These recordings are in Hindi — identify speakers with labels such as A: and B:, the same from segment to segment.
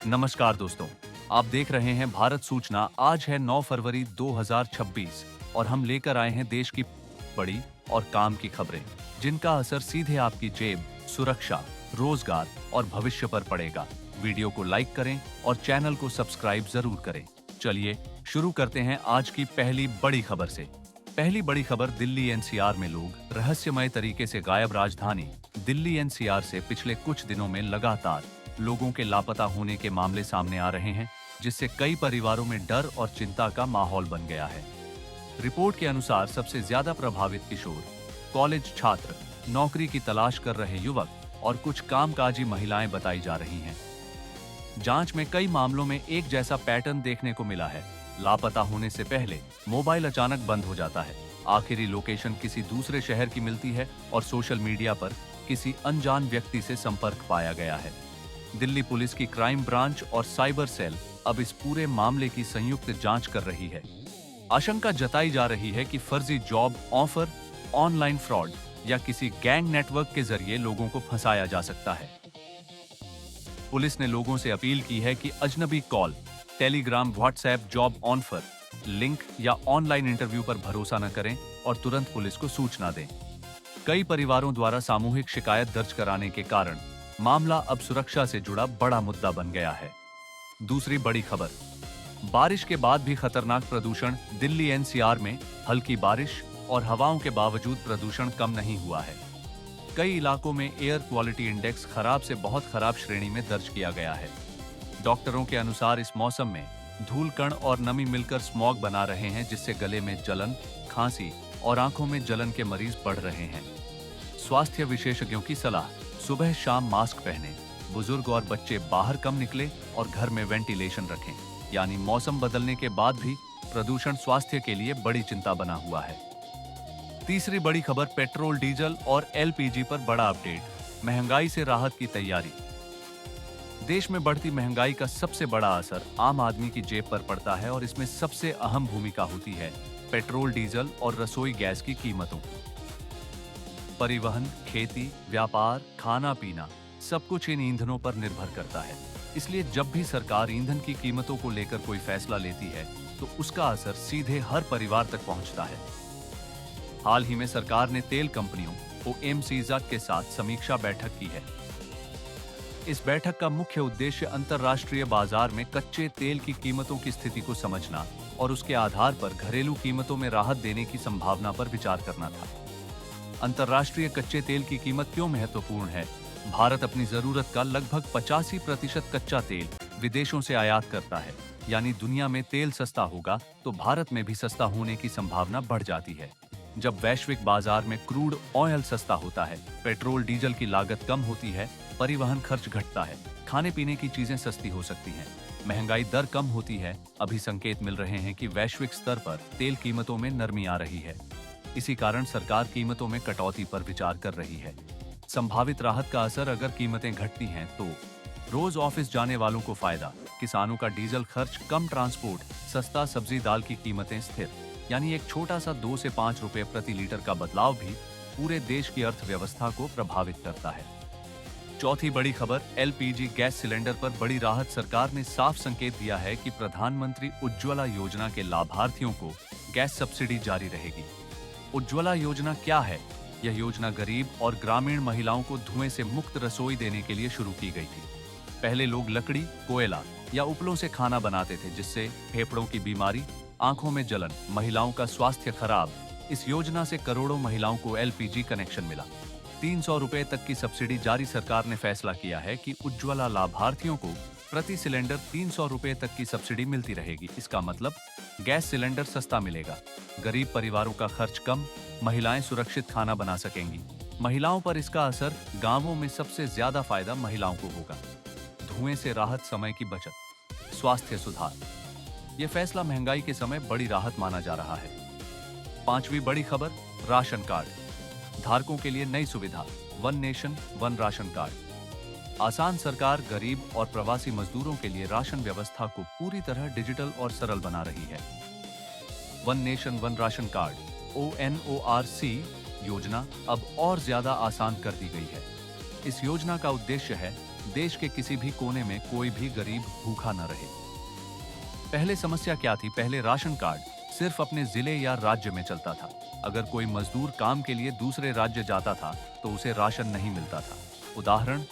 A: नमस्कार दोस्तों, आप देख रहे हैं भारत सूचना। आज है 9 फरवरी 2026 और हम लेकर आए हैं देश की बड़ी और काम की खबरें, जिनका असर सीधे आपकी जेब, सुरक्षा, रोजगार और भविष्य पर पड़ेगा। वीडियो को लाइक करें और चैनल को सब्सक्राइब जरूर करें। चलिए शुरू करते हैं आज की पहली बड़ी खबर से। पहली बड़ी खबर, दिल्ली एनसीआर में लोग रहस्यमय तरीके से गायब। राजधानी दिल्ली एनसीआर से पिछले कुछ दिनों में लगातार लोगों के लापता होने के मामले सामने आ रहे हैं, जिससे कई परिवारों में डर और चिंता का माहौल बन गया है। रिपोर्ट के अनुसार सबसे ज्यादा प्रभावित किशोर, कॉलेज छात्र, नौकरी की तलाश कर रहे युवक और कुछ कामकाजी महिलाएं बताई जा रही हैं। जांच में कई मामलों में एक जैसा पैटर्न देखने को मिला है। लापता होने से पहले मोबाइल अचानक बंद हो जाता है, आखिरी लोकेशन किसी दूसरे शहर की मिलती है और सोशल मीडिया पर किसी अनजान व्यक्ति से संपर्क पाया गया है। दिल्ली पुलिस की क्राइम ब्रांच और साइबर सेल अब इस पूरे मामले की संयुक्त जांच कर रही है। आशंका जताई जा रही है कि फर्जी जॉब ऑफर, ऑनलाइन फ्रॉड या किसी गैंग नेटवर्क के जरिए लोगों को फंसाया जा सकता है। पुलिस ने लोगों से अपील की है कि अजनबी call, Telegram, WhatsApp job offer, link या ऑनलाइन इंटरव्यू पर भरोसा न करें और तुरंत पुलिस को सूचना दें। कई परिवारों द्वारा सामूहिक शिकायत दर्ज कराने के कारण मामला अब सुरक्षा से जुड़ा बड़ा मुद्दा बन गया है। दूसरी बड़ी खबर, बारिश के बाद भी खतरनाक प्रदूषण। दिल्ली एनसीआर में हल्की बारिश और हवाओं के बावजूद प्रदूषण कम नहीं हुआ है। कई इलाकों में एयर क्वालिटी इंडेक्स खराब से बहुत खराब श्रेणी में दर्ज किया गया है। डॉक्टरों के अनुसार इस मौसम में धूल कण और नमी मिलकर स्मॉग बना रहे हैं, जिससे गले में जलन, खांसी और आंखों में जलन के मरीज बढ़ रहे हैं। स्वास्थ्य विशेषज्ञों की सलाह, सुबह शाम मास्क पहनें, बुजुर्ग और बच्चे बाहर कम निकले और घर में वेंटिलेशन रखें। यानी मौसम बदलने के बाद भी प्रदूषण स्वास्थ्य के लिए बड़ी चिंता बना हुआ है। तीसरी बड़ी खबर, पेट्रोल, डीजल और एलपीजी पर बड़ा अपडेट। महंगाई से राहत की तैयारी। देश में बढ़ती महंगाई का सबसे बड़ा असर आम आदमी की जेब पर पड़ता है और इसमें सबसे अहम भूमिका होती है पेट्रोल, डीजल और रसोई गैस की कीमतों। परिवहन, खेती, व्यापार, खाना पीना, सब कुछ इन ईंधनों पर निर्भर करता है। इसलिए जब भी सरकार ईंधन की कीमतों को लेकर कोई फैसला लेती है तो उसका असर सीधे हर परिवार तक पहुंचता है। हाल ही में सरकार ने तेल कंपनियों ओएमसीज के साथ समीक्षा बैठक की है। इस बैठक का मुख्य उद्देश्य अंतर्राष्ट्रीय बाजार में कच्चे तेल की कीमतों की स्थिति को समझना और उसके आधार पर घरेलू कीमतों में राहत देने की संभावना पर विचार करना था। अंतर्राष्ट्रीय कच्चे तेल की कीमत क्यों महत्वपूर्ण है? भारत अपनी जरूरत का लगभग 85% कच्चा तेल विदेशों से आयात करता है। यानी दुनिया में तेल सस्ता होगा तो भारत में भी सस्ता होने की संभावना बढ़ जाती है। जब वैश्विक बाजार में क्रूड ऑयल सस्ता होता है, पेट्रोल डीजल की लागत कम होती है, परिवहन खर्च घटता है, खाने पीने की चीजें सस्ती हो सकती हैं, महंगाई दर कम होती है। अभी संकेत मिल रहे हैं कि वैश्विक स्तर पर तेल कीमतों में नरमी आ रही है। इसी कारण सरकार कीमतों में कटौती पर विचार कर रही है। संभावित राहत का असर, अगर कीमतें घटती हैं तो रोज ऑफिस जाने वालों को फायदा, किसानों का डीजल खर्च कम, ट्रांसपोर्ट सस्ता, सब्जी दाल की कीमतें स्थिर। यानी एक छोटा सा 2 से 5 रुपए प्रति लीटर का बदलाव भी पूरे देश की अर्थव्यवस्था को प्रभावित करता है। चौथी बड़ी खबर, एलपीजी गैस सिलेंडर पर बड़ी राहत। सरकार ने साफ संकेत दिया है कि प्रधानमंत्री उज्ज्वला योजना के लाभार्थियों को गैस सब्सिडी जारी रहेगी। उज्ज्वला योजना क्या है? यह योजना गरीब और ग्रामीण महिलाओं को धुएं से मुक्त रसोई देने के लिए शुरू की गई थी। पहले लोग लकड़ी, कोयला या उपलों से खाना बनाते थे, जिससे फेफड़ों की बीमारी, आंखों में जलन, महिलाओं का स्वास्थ्य खराब। इस योजना से करोड़ों महिलाओं को एलपीजी कनेक्शन मिला। 300 रुपए तक की सब्सिडी जारी। सरकार ने फैसला किया है कि उज्ज्वला लाभार्थियों को प्रति सिलेंडर 300 रुपए तक की सब्सिडी मिलती रहेगी। इसका मतलब गैस सिलेंडर सस्ता मिलेगा, गरीब परिवारों का खर्च कम, महिलाएं सुरक्षित खाना बना सकेंगी। महिलाओं पर इसका असर, गांवों में सबसे ज्यादा फायदा महिलाओं को होगा। धुएं से राहत, समय की बचत, स्वास्थ्य सुधार। यह फैसला महंगाई के समय बड़ी राहत माना जा रहा है। पांचवी बड़ी खबर, राशन कार्ड धारकों के लिए नई सुविधा, one nation one ration card. आसान सरकार गरीब और प्रवासी मजदूरों के लिए राशन व्यवस्था को पूरी तरह डिजिटल और सरल बना रही है। One nation one ration card ONORC योजना अब और ज्यादा आसान कर दी गई है। इस योजना का उद्देश्य है देश के किसी भी कोने में कोई भी गरीब भूखा न रहे। पहले समस्या क्या थी? पहले राशन कार्ड सिर्फ अपने जिले या राज्य में चलता था। अगर कोई मजदूर काम के लिए दूसरे राज्य जाता था तो उसे राशन नहीं मिलता था। उदाहरण,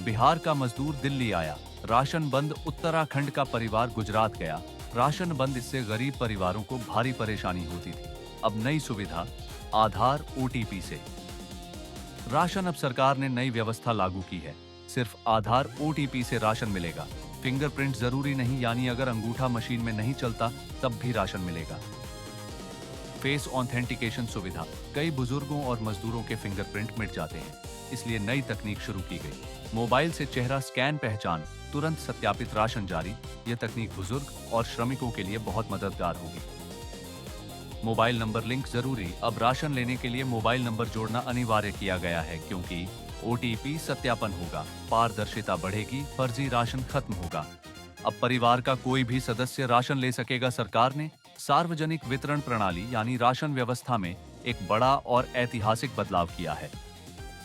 A: बिहार का मजदूर दिल्ली आया, राशन बंद। उत्तराखंड का परिवार गुजरात गया, राशन बंद। इससे गरीब परिवारों को भारी परेशानी होती थी। अब नई सुविधा, आधार ओटीपी से राशन। अब सरकार ने नई व्यवस्था लागू की है। सिर्फ आधार ओटीपी से राशन मिलेगा। फिंगरप्रिंट जरूरी नहीं, यानी अगर अंगूठा मशीन में नहीं चलता तब भी राशन मिलेगा। फेस ऑथेंटिकेशन सुविधा, कई बुजुर्गों और मजदूरों के फिंगरप्रिंट मिट जाते हैं, इसलिए नई तकनीक शुरू की गई। मोबाइल से चेहरा स्कैन पहचान, तुरंत सत्यापित राशन जारी। यह तकनीक बुजुर्ग और श्रमिकों के लिए बहुत मददगार होगी। मोबाइल नंबर लिंक जरूरी, अब राशन लेने के लिए मोबाइल नंबर जोड़ना अनिवार्य किया गया है, क्योंकि ओटीपी सत्यापन होगा, पारदर्शिता बढ़ेगी, फर्जी राशन खत्म होगा। अब परिवार का कोई भी सदस्य राशन ले सकेगा। सरकार ने सार्वजनिक वितरण प्रणाली यानी राशन व्यवस्था में एक बड़ा और ऐतिहासिक बदलाव किया है।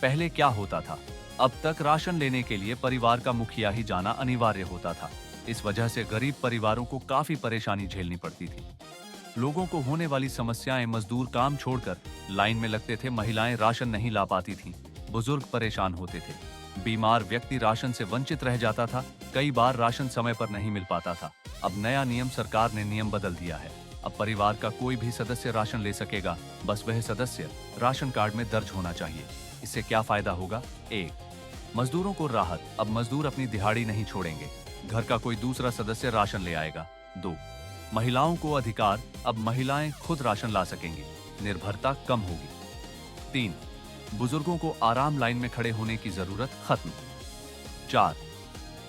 A: पहले क्या होता था? अब तक राशन लेने के लिए परिवार का मुखिया ही जाना अनिवार्य होता था। इस वजह से गरीब परिवारों को काफी परेशानी झेलनी पड़ती थी। लोगों को होने वाली समस्याएं, मजदूर काम छोड़कर लाइन में लगते थे, महिलाएं राशन नहीं ला पाती थीं, बुजुर्ग परेशान होते थे, बीमार व्यक्ति राशन से वंचित रह जाता था, कई बार राशन समय पर नहीं मिल पाता था। अब नया नियम, सरकार ने नियम बदल दिया है। अब परिवार का कोई भी सदस्य राशन ले सकेगा, बस वह सदस्य राशन कार्ड में दर्ज होना चाहिए। इससे क्या फायदा होगा? 1, मजदूरों को राहत, अब मजदूर अपनी दिहाड़ी नहीं छोड़ेंगे, घर का कोई दूसरा सदस्य राशन ले आएगा। 2, महिलाओं को अधिकार, अब महिलाएं खुद राशन ला सकेंगी, निर्भरता कम होगी। 3, बुजुर्गों को आराम, लाइन में खड़े होने की जरूरत खत्म। 4,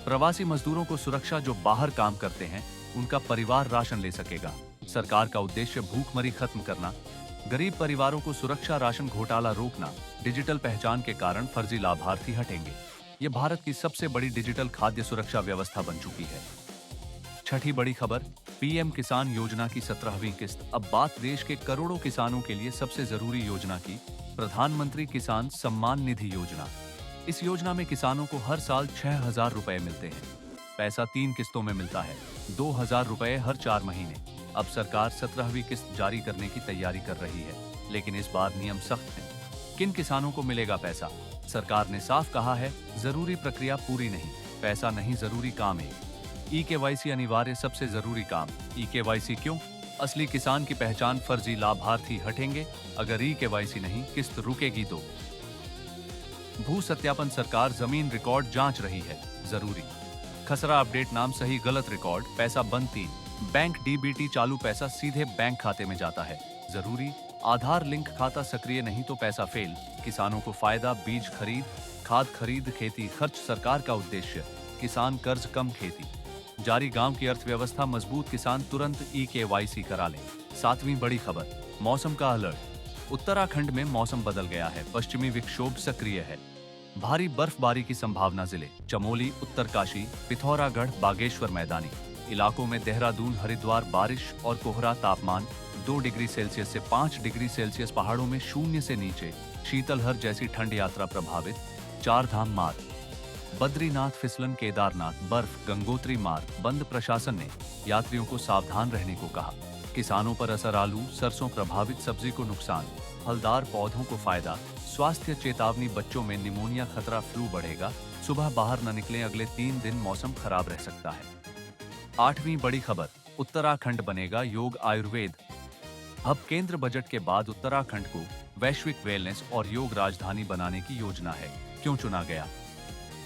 A: प्रवासी मजदूरों को सुरक्षा, जो बाहर काम करते हैं उनका परिवार राशन ले सकेगा। सरकार का उद्देश्य भूखमरी खत्म करना, गरीब परिवारों को सुरक्षा, राशन घोटाला रोकना। डिजिटल पहचान के कारण फर्जी लाभार्थी हटेंगे। ये भारत की सबसे बड़ी डिजिटल खाद्य सुरक्षा व्यवस्था बन चुकी है। छठी बड़ी खबर, पीएम किसान योजना की 17वीं किस्त। अब बात देश के करोड़ों किसानों के लिए सबसे जरूरी योजना की, प्रधानमंत्री किसान सम्मान निधि योजना। इस योजना में किसानों को हर साल 6,000 रुपए मिलते हैं। पैसा 3 किस्तों में मिलता है, 2,000 रुपए हर 4 महीने। अब सरकार 17वीं किस्त जारी करने की तैयारी कर रही है, लेकिन इस बार नियम सख्त हैं। किन किसानों को मिलेगा पैसा? सरकार ने साफ कहा है, जरूरी प्रक्रिया पूरी नहीं, पैसा नहीं, जरूरी काम है। ई-केवाईसी अनिवार्य, सबसे जरूरी काम। ई-केवाईसी क्यों? असली किसान की पहचान, फर्जी लाभार्थी हटेंगे। अगर ई-केवाईसी नहीं, किस्त रुकेगी तो। भू सत्यापन, सरकार जमीन रिकॉर्ड जांच रही है, जरूरी। खसरा अपडेट, नाम सही गलत रिकॉर्ड, पैसा बंद। 3, बैंक डीबीटी चालू, पैसा सीधे बैंक खाते में जाता है, जरूरी। आधार लिंक, खाता सक्रिय नहीं तो पैसा फेल। किसानों को फायदा, बीज खरीद, खाद खरीद, खेती खर्च। सरकार का उद्देश्य किसान कर्ज कम, खेती जारी, गांव की अर्थव्यवस्था मजबूत। किसान तुरंत ई-केवाईसी करा लें। 7वीं बड़ी खबर, मौसम का अलर्ट। उत्तराखंड में मौसम बदल गया है, पश्चिमी विक्षोभ सक्रिय है, भारी बर्फबारी की संभावना। जिले चमोली, उत्तरकाशी, पिथौरागढ़, बागेश्वर मैदानी इलाकों में, देहरादून, हरिद्वार बारिश और कोहरा। तापमान 2 डिग्री सेल्सियस से 5 डिग्री सेल्सियस, पहाड़ों में 0 से नीचे। शीतलहर जैसी ठंड, यात्रा प्रभावित। 4 धाम मार्ग, बद्रीनाथ फिसलन, केदारनाथ बर्फ, गंगोत्री मार्ग बंद। प्रशासन ने यात्रियों को सावधान रहने को कहा। किसानों पर असर, आलू सरसों प्रभावित, सब्जी को नुकसान, फलदार पौधों को फायदा। स्वास्थ्य चेतावनी, बच्चों में निमोनिया खतरा, फ्लू बढ़ेगा, सुबह बाहर न निकलें, अगले 3 दिन मौसम खराब रह सकता है। 8वीं बड़ी खबर, उत्तराखंड बनेगा योग आयुर्वेद। अब केंद्र बजट के बाद उत्तराखंड को वैश्विक वेलनेस और योग राजधानी बनाने की योजना है। क्यों चुना गया?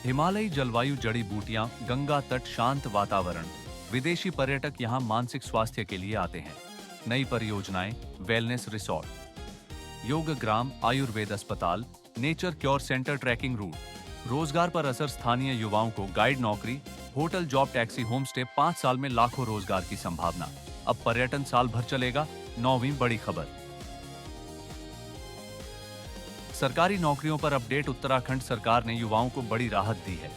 A: हिमालयी जलवायु, जड़ी बूटियां, गंगा तट, शांत वातावरण। विदेशी पर्यटक यहां मानसिक स्वास्थ्य के लिए आते हैं। नई परियोजनाएं, वेलनेस रिसोर्ट, योग ग्राम, आयुर्वेद अस्पताल, nature cure centre, trekking route. रोजगार पर असर, स्थानीय युवाओं को गाइड नौकरी, hotel, job, taxi, home stay. 5 साल में लाखों रोजगार की संभावना। अब पर्यटन साल भर चलेगा। 9वीं बड़ी खबर, सरकारी नौकरियों पर अपडेट। उत्तराखंड सरकार ने युवाओं को बड़ी राहत दी है।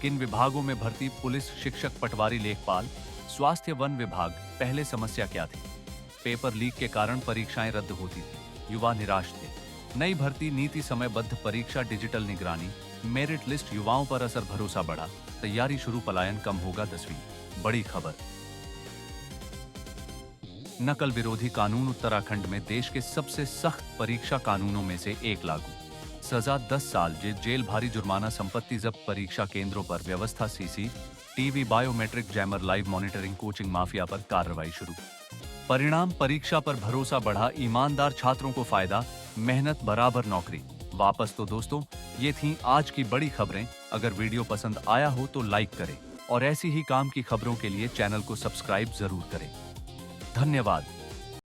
A: किन विभागों में भर्ती? पुलिस, शिक्षक, पटवारी, लेखपाल, स्वास्थ्य, वन विभाग। पहले समस्या क्या थी? पेपर लीक के कारण परीक्षाएं रद्द होती थी, युवा निराश थे। नई भर्ती नीति, समयबद्ध परीक्षा, डिजिटल निगरानी, मेरिट लिस्ट युवाओं पर असर भरोसा बढ़ा, तैयारी शुरू पलायन कम होगा 10वीं। बड़ी खबर। नकल विरोधी कानून उत्तराखंड में देश के सबसे सख्त परीक्षा कानूनों में से एक लागू। सजा 10 साल जेल, भारी जुर्माना, संपत्ति जब्त, परीक्षा केंद्रों पर व्यवस्था CC TV, biometric jammer, live monitoring, coaching mafia पर कार्रवाई शुरू। परिणाम, परीक्षा पर भरोसा बढ़ा, ईमानदार छात्रों को फायदा, मेहनत बराबर नौकरी। वापस तो दोस्तों, ये थी आज की बड़ी खबरें। अगर वीडियो पसंद आया हो तो लाइक करें और ऐसी ही काम की खबरों के लिए चैनल को सब्सक्राइब जरूर करें। धन्यवाद।